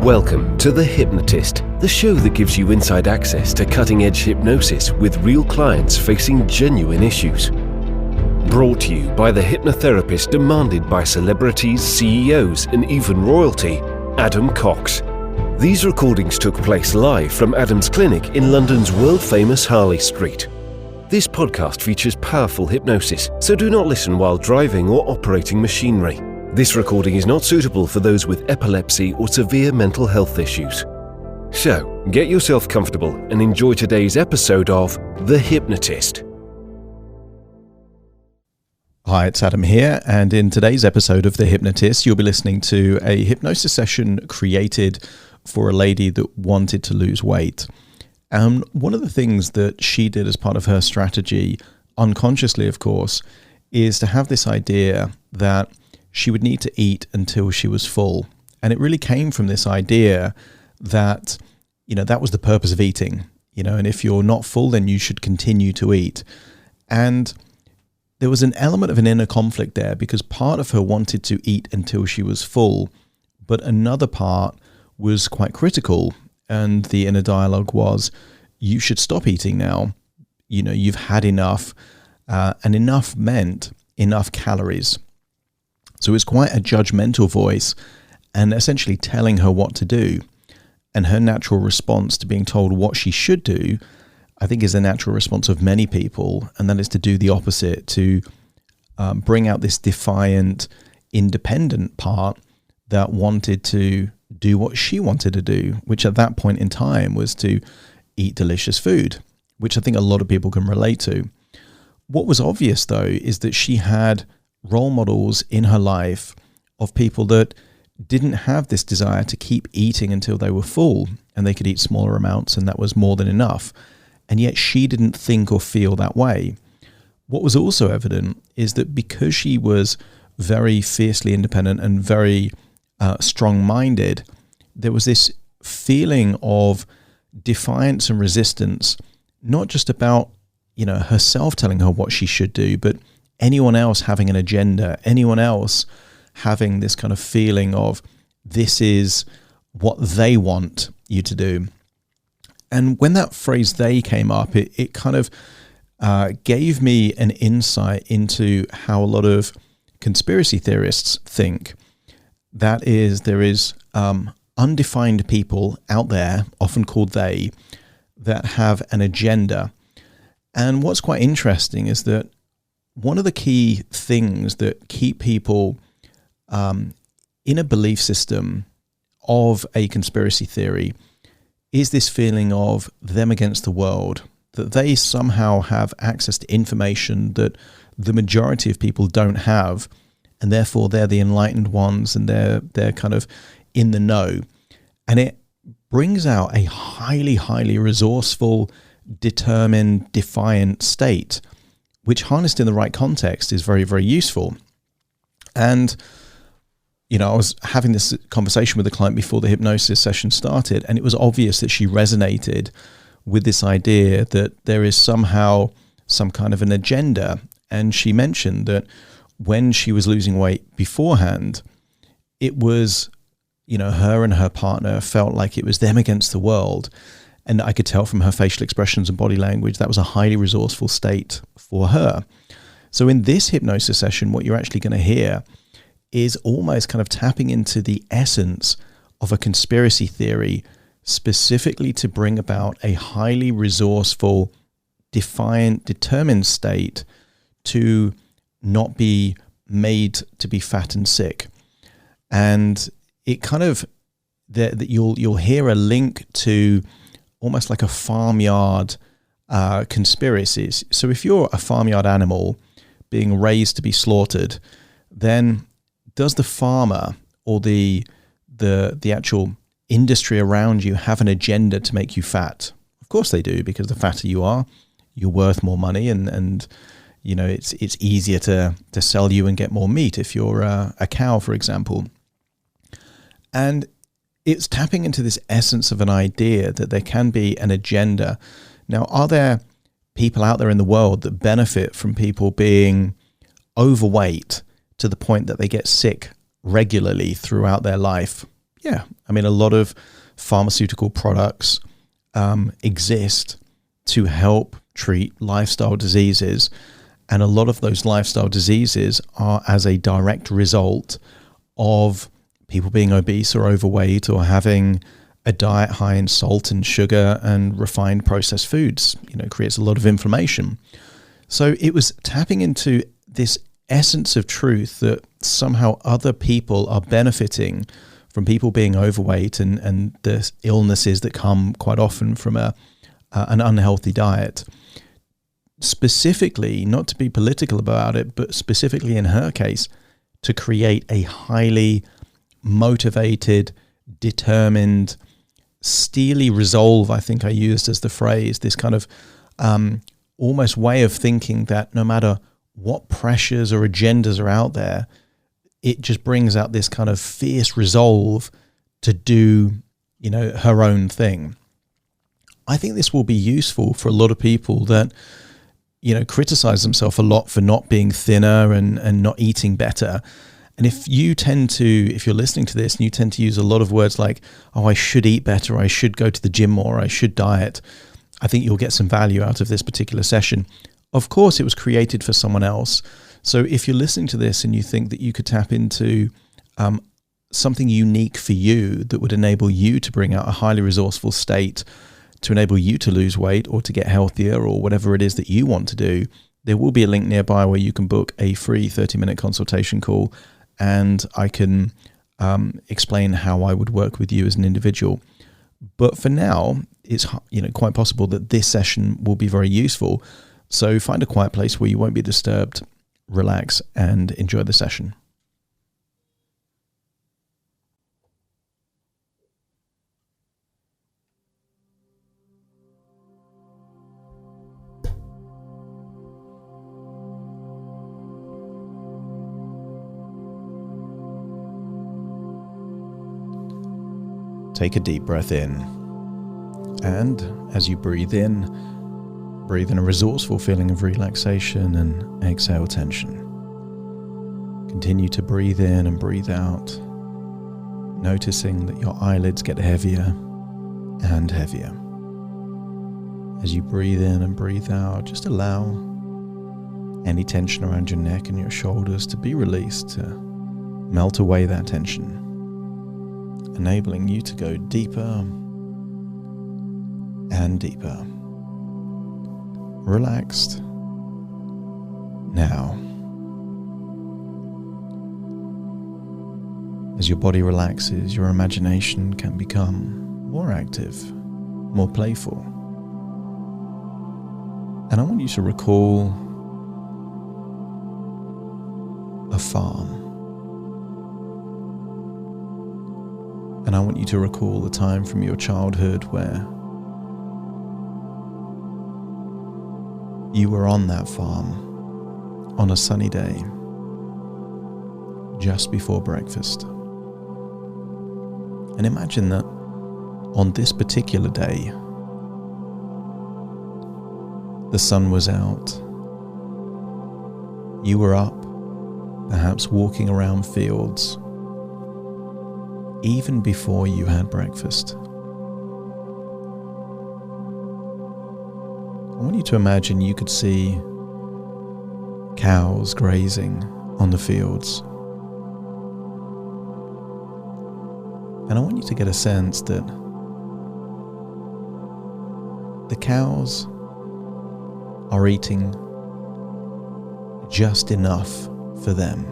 Welcome to The Hypnotist, the show that gives you inside access to cutting-edge hypnosis with real clients facing genuine issues. Brought to you by the hypnotherapist demanded by celebrities, CEOs, and even royalty, Adam Cox. These recordings took place live from Adam's clinic in London's world-famous Harley Street. This podcast features powerful hypnosis, so do not listen while driving or operating machinery. This recording is not suitable for those with epilepsy or severe mental health issues. So, get yourself comfortable and enjoy today's episode of The Hypnotist. Hi, it's Adam here, and in today's episode of The Hypnotist, you'll be listening to a hypnosis session created for a lady that wanted to lose weight. One of the things that she did as part of her strategy, unconsciously of course, is to have this idea that she would need to eat until she was full. And it really came from this idea that, that was the purpose of eating, and if you're not full, then you should continue to eat. And there was an element of an inner conflict there because part of her wanted to eat until she was full, but another part was quite critical. And the inner dialogue was, you should stop eating now. You've had enough, and enough meant enough calories. So it's quite a judgmental voice and essentially telling her what to do. And her natural response to being told what she should do, I think, is the natural response of many people, and that is to do the opposite, to bring out this defiant, independent part that wanted to do what she wanted to do, which at that point in time was to eat delicious food, which I think a lot of people can relate to. What was obvious, though, is that she had role models in her life of people that didn't have this desire to keep eating until they were full and they could eat smaller amounts and that was more than enough. And yet she didn't think or feel that way. What was also evident is that because she was very fiercely independent and very strong-minded, there was this feeling of defiance and resistance, not just about, herself telling her what she should do, but anyone else having an agenda, anyone else having this kind of feeling of this is what they want you to do. And when that phrase "they" came up, it kind of gave me an insight into how a lot of conspiracy theorists think. That is, there is undefined people out there, often called they, that have an agenda. And what's quite interesting is that one of the key things that keep people in a belief system of a conspiracy theory is this feeling of them against the world, that they somehow have access to information that the majority of people don't have, and therefore they're the enlightened ones and they're kind of in the know. And it brings out a highly, highly resourceful, determined, defiant state, which harnessed in the right context is very, very useful. And, I was having this conversation with a client before the hypnosis session started, and it was obvious that she resonated with this idea that there is somehow some kind of an agenda. And she mentioned that when she was losing weight beforehand, it was, her and her partner felt like it was them against the world. And I could tell from her facial expressions and body language that was a highly resourceful state for her. So in this hypnosis session, what you're actually going to hear is almost kind of tapping into the essence of a conspiracy theory, specifically to bring about a highly resourceful, defiant, determined state to not be made to be fat and sick. And it kind of, that you'll hear a link to almost like a farmyard conspiracies. So if you're a farmyard animal being raised to be slaughtered, then does the farmer or the actual industry around you have an agenda to make you fat? Of course they do, because the fatter you are, you're worth more money, and it's easier to sell you and get more meat if you're a cow, for example. And it's tapping into this essence of an idea that there can be an agenda. Now, are there people out there in the world that benefit from people being overweight to the point that they get sick regularly throughout their life? yeah, I mean, a lot of pharmaceutical products exist to help treat lifestyle diseases. And a lot of those lifestyle diseases are as a direct result of people being obese or overweight or having a diet high in salt and sugar and refined processed foods. Creates a lot of inflammation. So it was tapping into this essence of truth that somehow other people are benefiting from people being overweight and the illnesses that come quite often from an unhealthy diet. Specifically, not to be political about it, but specifically in her case, to create a highly motivated, determined, steely resolve, I think I used as the phrase, this kind of almost way of thinking that no matter what pressures or agendas are out there, it just brings out this kind of fierce resolve to do, her own thing. I think this will be useful for a lot of people that criticize themselves a lot for not being thinner and not eating better. And if you're listening to this and you tend to use a lot of words like, oh, I should eat better, I should go to the gym more, I should diet, I think you'll get some value out of this particular session. Of course, it was created for someone else. So if you're listening to this and you think that you could tap into something unique for you that would enable you to bring out a highly resourceful state, to enable you to lose weight or to get healthier or whatever it is that you want to do, there will be a link nearby where you can book a free 30-minute consultation call, and I can explain how I would work with you as an individual. But for now, it's quite possible that this session will be very useful. So find a quiet place where you won't be disturbed, relax, and enjoy the session. Take a deep breath in, and as you breathe in a resourceful feeling of relaxation and exhale tension. Continue to breathe in and breathe out, noticing that your eyelids get heavier and heavier. As you breathe in and breathe out, just allow any tension around your neck and your shoulders to be released, to melt away that tension, enabling you to go deeper and deeper. Relaxed now. As your body relaxes, your imagination can become more active, more playful. And I want you to recall a farm. And I want you to recall the time from your childhood where you were on that farm on a sunny day just before breakfast. And imagine that on this particular day, the sun was out. You were up, perhaps walking around fields, even before you had breakfast. I want you to imagine you could see cows grazing on the fields. And I want you to get a sense that the cows are eating just enough for them.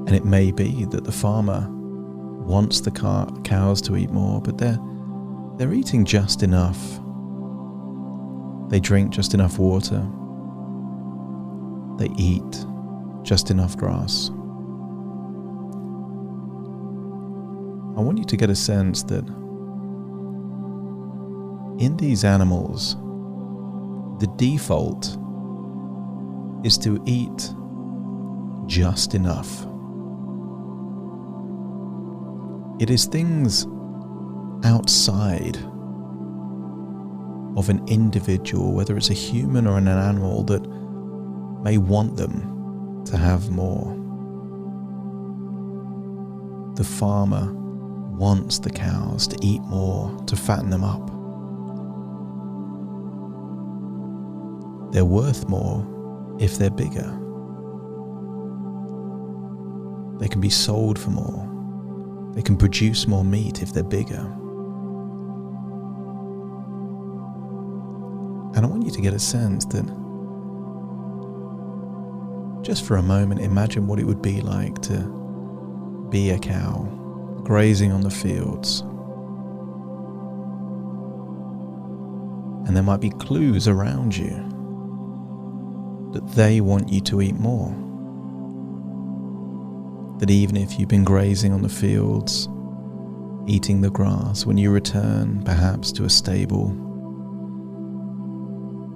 And it may be that the farmer wants the cows to eat more, but they're eating just enough. They drink just enough water. They eat just enough grass. I want you to get a sense that in these animals, the default is to eat just enough. It is things outside of an individual, whether it's a human or an animal, that may want them to have more. the farmer wants the cows to eat more, to fatten them up. They're worth more if they're bigger. They can be sold for more. They can produce more meat if they're bigger. And I want you to get a sense that, just for a moment, imagine what it would be like to be a cow grazing on the fields. And there might be clues around you that they want you to eat more. That even if you've been grazing on the fields, eating the grass, when you return perhaps to a stable,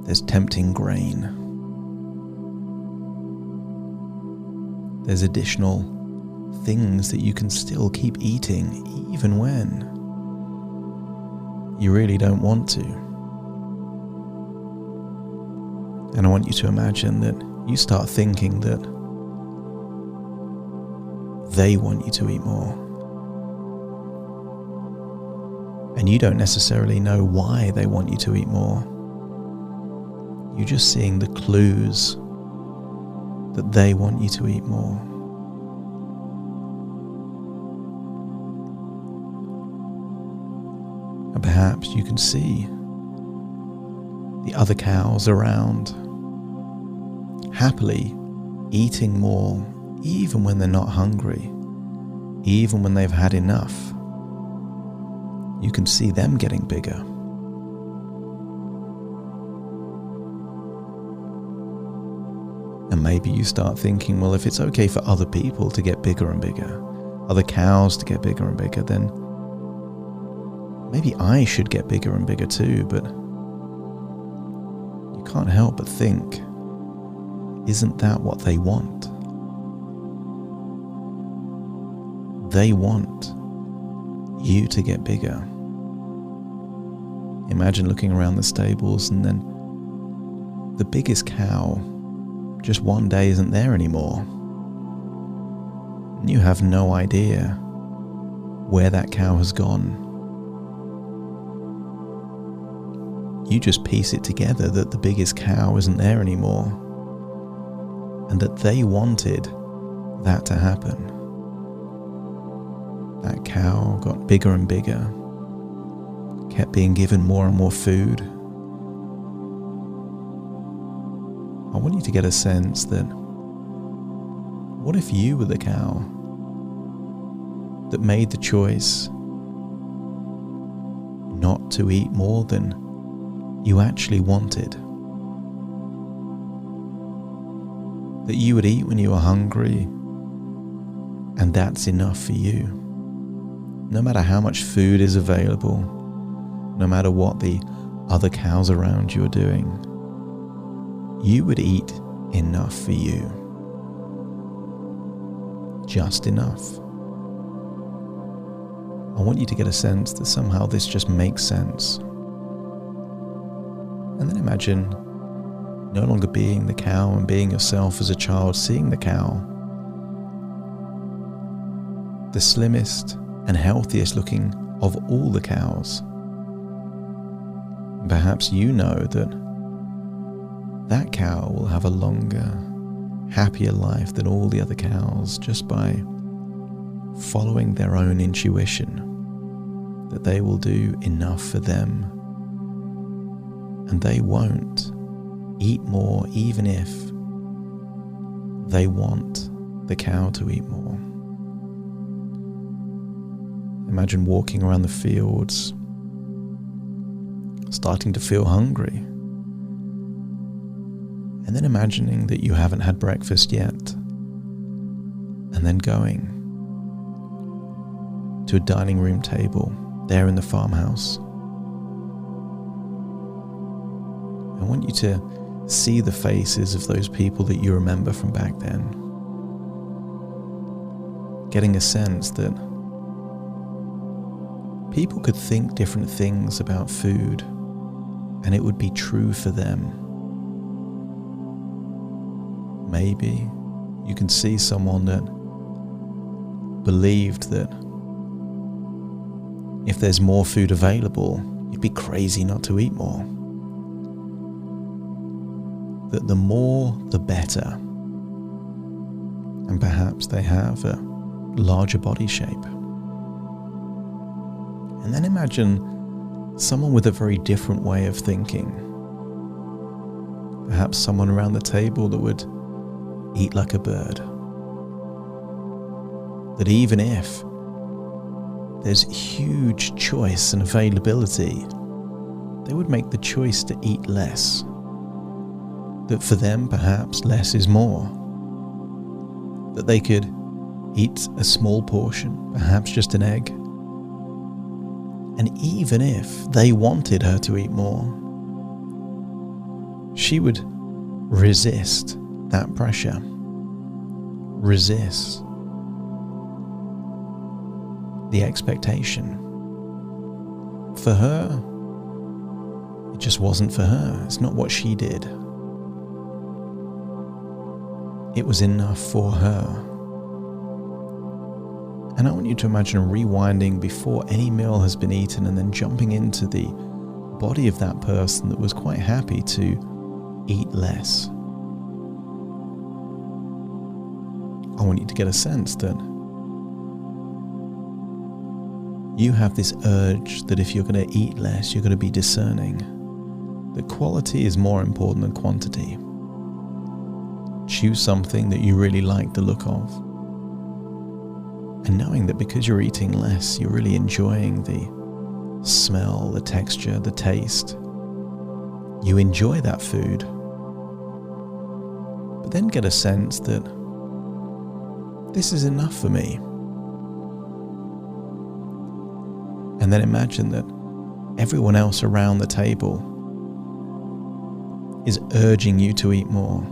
there's tempting grain. There's additional things that you can still keep eating even when you really don't want to. And I want you to imagine that you start thinking that they want you to eat more. And you don't necessarily know why they want you to eat more. You're just seeing the clues that they want you to eat more. And perhaps you can see the other cows around happily eating more, even when they're not hungry, even when they've had enough. You can see them getting bigger. And maybe you start thinking, well, if it's okay for other people to get bigger and bigger, other cows to get bigger and bigger, then maybe I should get bigger and bigger too. But you can't help but think, isn't that what they want? They want you to get bigger. Imagine looking around the stables and then the biggest cow just one day isn't there anymore. And you have no idea where that cow has gone. You just piece it together that the biggest cow isn't there anymore, and that they wanted that to happen. That cow got bigger and bigger, kept being given more and more food. I want you to get a sense that, what if you were the cow that made the choice not to eat more than you actually wanted? That you would eat when you were hungry, and that's enough for you. No matter how much food is available, no matter what the other cows around you are doing, you would eat enough for you. Just enough. I want you to get a sense that somehow this just makes sense. And then imagine no longer being the cow and being yourself as a child, seeing the cow, the slimmest and healthiest looking of all the cows. Perhaps you know that that cow will have a longer, happier life than all the other cows just by following their own intuition, that they will do enough for them and they won't eat more even if they want the cow to eat more. Imagine walking around the fields, starting to feel hungry, and then imagining that you haven't had breakfast yet, and then going to a dining room table there in the farmhouse. I want you to see the faces of those people that you remember from back then, getting a sense that people could think different things about food and it would be true for them. Maybe you can see someone that believed that if there's more food available, you'd be crazy not to eat more. That the more, the better. And perhaps they have a larger body shape. And then imagine someone with a very different way of thinking. Perhaps someone around the table that would eat like a bird. That even if there's huge choice and availability, they would make the choice to eat less. That for them, perhaps less is more. That they could eat a small portion, perhaps just an egg. And even if they wanted her to eat more, she would resist that pressure. Resist the expectation. For her, it just wasn't for her. It's not what she did. It was enough for her. And I want you to imagine rewinding before any meal has been eaten and then jumping into the body of that person that was quite happy to eat less. I want you to get a sense that you have this urge that if you're going to eat less, you're going to be discerning. That quality is more important than quantity. Choose something that you really like the look of. And knowing that because you're eating less, you're really enjoying the smell, the texture, the taste. You enjoy that food. But then get a sense that this is enough for me. And then imagine that everyone else around the table is urging you to eat more.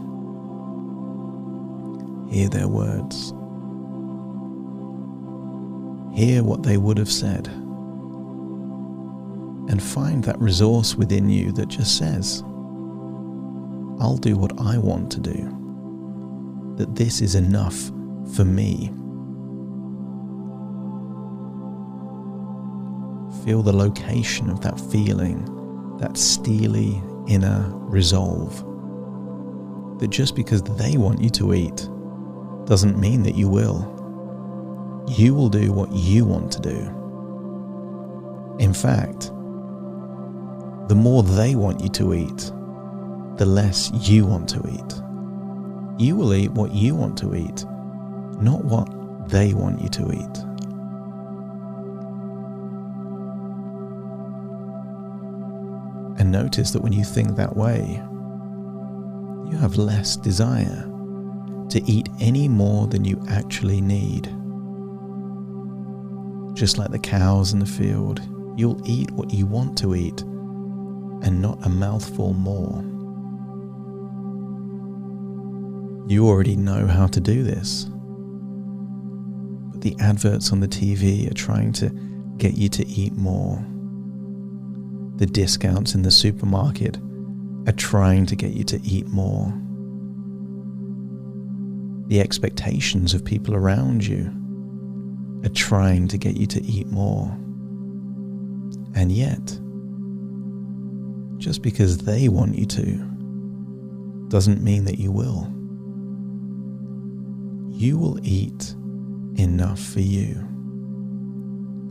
Hear their words. Hear what they would have said. And find that resource within you that just says, I'll do what I want to do. That this is enough for me. Feel the location of that feeling, that steely inner resolve. That just because they want you to eat doesn't mean that you will. You will do what you want to do. In fact, the more they want you to eat, the less you want to eat. You will eat what you want to eat, not what they want you to eat. And notice that when you think that way, you have less desire to eat any more than you actually need. Just like the cows in the field, you'll eat what you want to eat and not a mouthful more. You already know how to do this. But the adverts on the TV are trying to get you to eat more. The discounts in the supermarket are trying to get you to eat more. The expectations of people around you are trying to get you to eat more. And yet, just because they want you to, doesn't mean that you will. You will eat enough for you,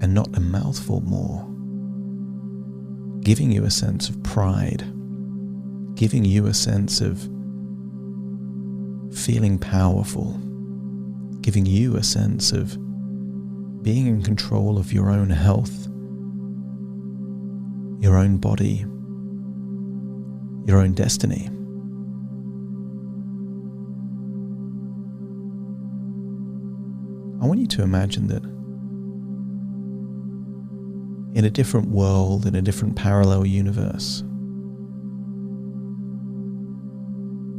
and not a mouthful more. Giving you a sense of pride, giving you a sense of feeling powerful, giving you a sense of being in control of your own health, your own body, your own destiny. I want you to imagine that in a different world, in a different parallel universe,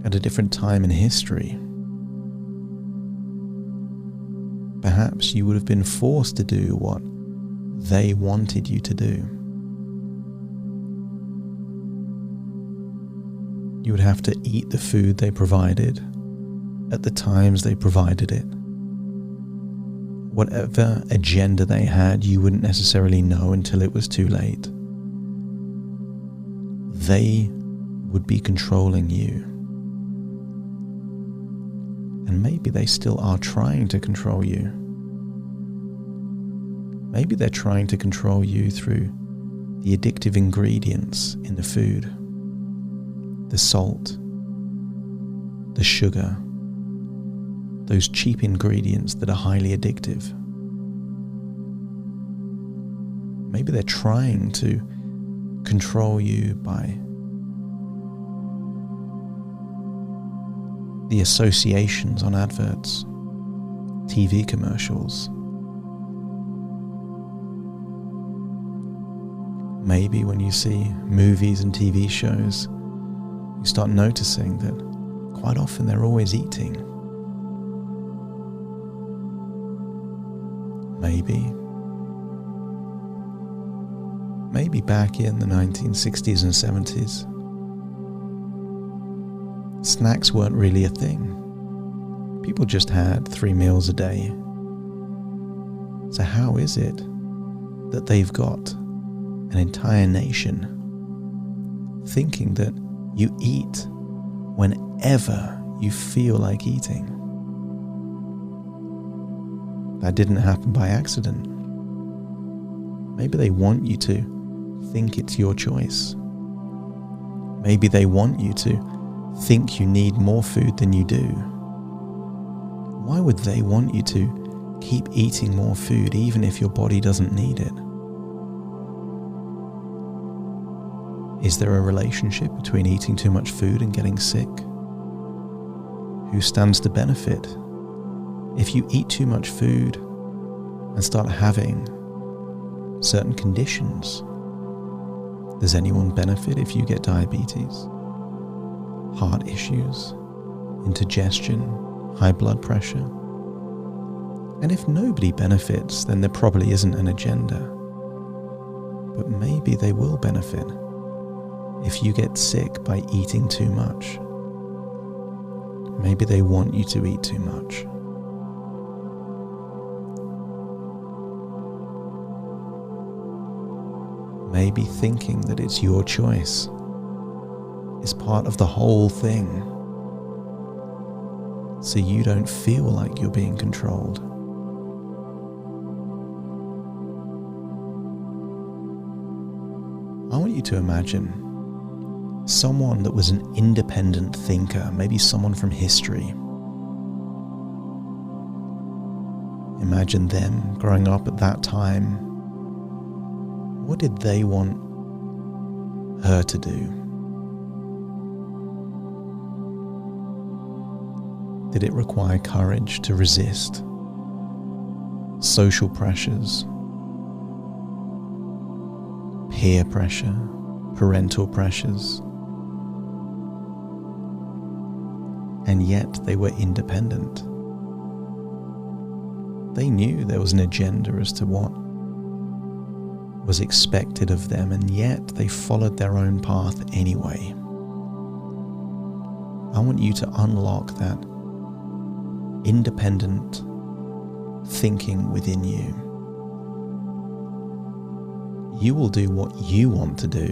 at a different time in history, perhaps you would have been forced to do what they wanted you to do. You would have to eat the food they provided at the times they provided it, whatever agenda they had, you wouldn't necessarily know until it was too late. They would be controlling you. And maybe they still are trying to control you. Maybe they're trying to control you through the addictive ingredients in the food, the salt, the sugar, those cheap ingredients that are highly addictive. Maybe they're trying to control you by the associations on adverts, TV commercials. Maybe when you see movies and TV shows, you start noticing that quite often they're always eating. Maybe back in the 1960s and 70s, snacks weren't really a thing. People just had 3 meals a day. So how is it that they've got an entire nation thinking that you eat whenever you feel like eating? That didn't happen by accident. Maybe they want you to think it's your choice. Maybe they want you to think you need more food than you do. Why would they want you to keep eating more food even if your body doesn't need it? Is there a relationship between eating too much food and getting sick? Who stands to benefit if you eat too much food and start having certain conditions? Does anyone benefit if you get diabetes, heart issues, indigestion, high blood pressure? And if nobody benefits, then there probably isn't an agenda. But maybe they will benefit if you get sick by eating too much. Maybe they want you to eat too much. Maybe thinking that it's your choice is part of the whole thing, so you don't feel like you're being controlled. I want you to imagine someone that was an independent thinker, maybe someone from history. Imagine them growing up at that time. What did they want her to do? Did it require courage to resist social pressures, peer pressure, parental pressures? And yet they were independent. They knew there was an agenda as to what was expected of them, and yet they followed their own path anyway. I want you to unlock that independent thinking within you. You will do what you want to do,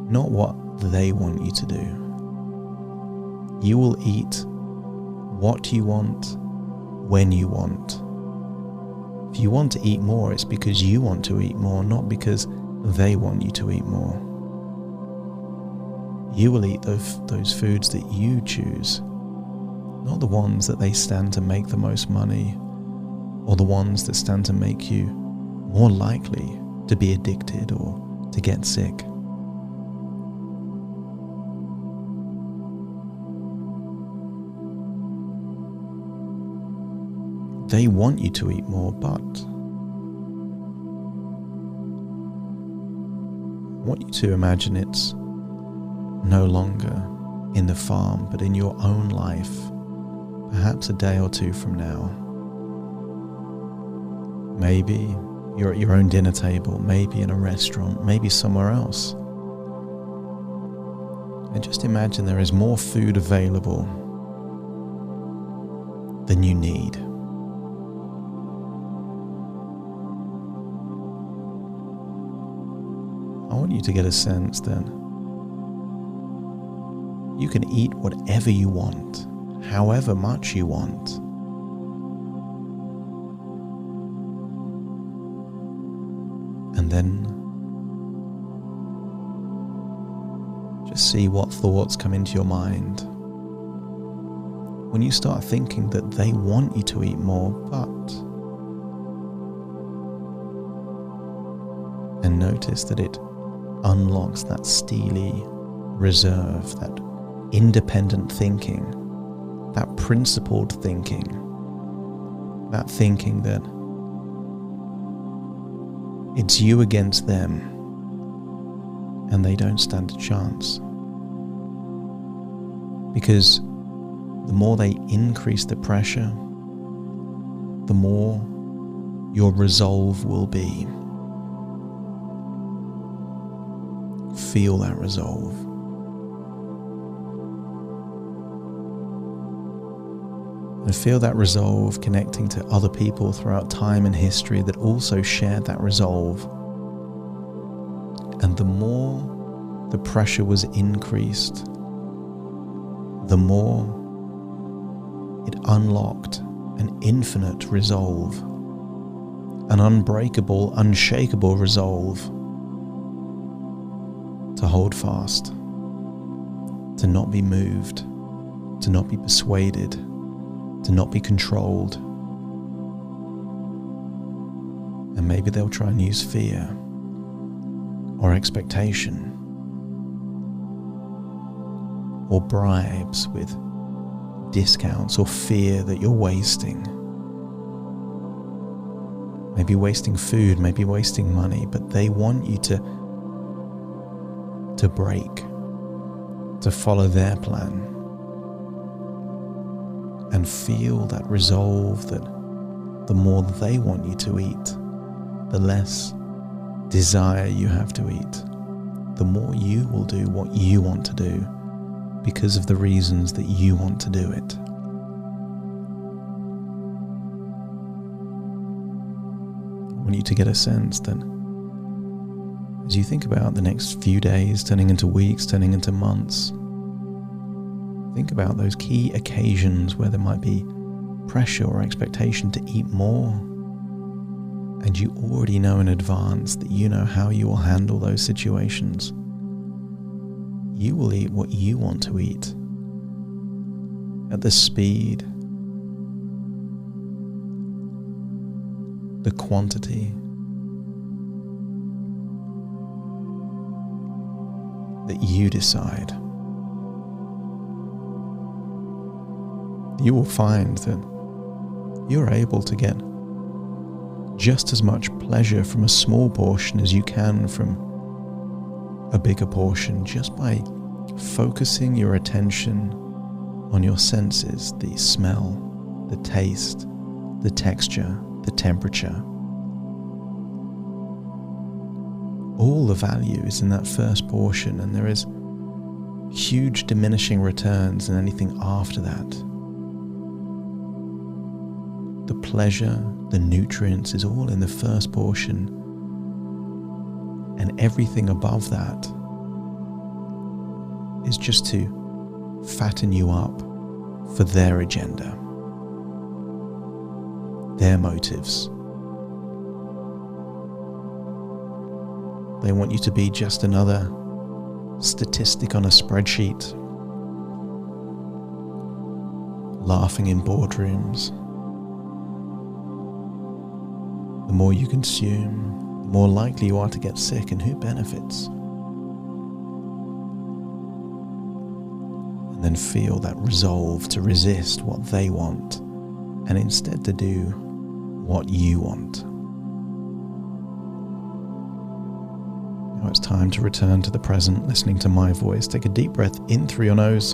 not what they want you to do. You will eat what you want, when you want. If you want to eat more, it's because you want to eat more, not because they want you to eat more. You will eat those foods that you choose, not the ones that they stand to make the most money, or the ones that stand to make you more likely to be addicted or to get sick. They want you to eat more, but I want you to imagine it's no longer in the farm, but in your own life, perhaps a day or two from now. Maybe you're at your own dinner table, maybe in a restaurant, maybe somewhere else. And just imagine there is more food available than you need. I want you to get a sense that you can eat whatever you want, however much you want. And then just see what thoughts come into your mind when you start thinking that they want you to eat more, and notice that it unlocks that steely reserve, that independent thinking, that principled thinking, that thinking that it's you against them and they don't stand a chance. Because the more they increase the pressure, the more your resolve will be. Feel that resolve. And feel that resolve connecting to other people throughout time and history that also shared that resolve. And the more the pressure was increased, the more it unlocked an infinite resolve, an unbreakable, unshakable resolve to hold fast, to not be moved, to not be persuaded, to not be controlled. And maybe they'll try and use fear or expectation or bribes with discounts or fear that you're wasting. Maybe wasting food, maybe wasting money, but they want you to break, to follow their plan. And feel that resolve that the more they want you to eat, the less desire you have to eat. The more you will do what you want to do because of the reasons that you want to do it. I want you to get a sense that as you think about the next few days turning into weeks, turning into months, think about those key occasions where there might be pressure or expectation to eat more, and you already know in advance that you know how you will handle those situations. You will eat what you want to eat, at the speed, the quantity that you decide. You will find that you're able to get just as much pleasure from a small portion as you can from a bigger portion, just by focusing your attention on your senses, the smell, the taste, the texture, the temperature. All the value is in that first portion, and there is huge diminishing returns in anything after that. The pleasure, the nutrients is all in the first portion, and everything above that is just to fatten you up for their agenda, their motives. They want you to be just another statistic on a spreadsheet, laughing in boardrooms. The more you consume, the more likely you are to get sick, and who benefits? And then feel that resolve to resist what they want and instead to do what you want. Now it's time to return to the present, listening to my voice. Take a deep breath in through your nose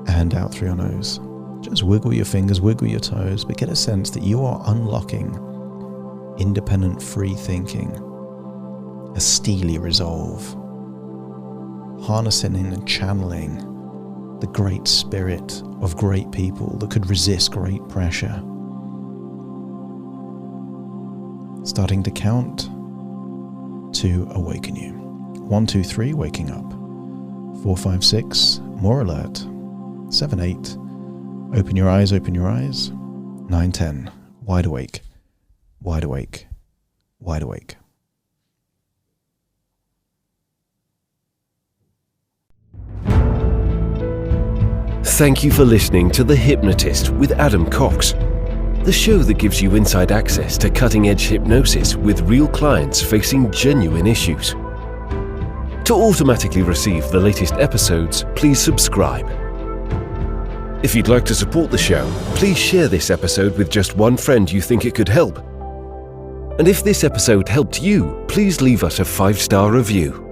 and out through your nose. Just wiggle your fingers, wiggle your toes, but get a sense that you are unlocking independent, free thinking, a steely resolve, harnessing and channeling the great spirit of great people that could resist great pressure. Starting to count to awaken you. 1, 2, 3, waking up. 4, 5, 6, more alert. 7, 8, open your eyes, 9, 10, wide awake, wide awake, wide awake. Thank you for listening to The Hypnotist with Adam Cox, the show that gives you inside access to cutting-edge hypnosis with real clients facing genuine issues. To automatically receive the latest episodes, please subscribe. If you'd like to support the show, please share this episode with just one friend you think it could help. And if this episode helped you, please leave us a 5-star review.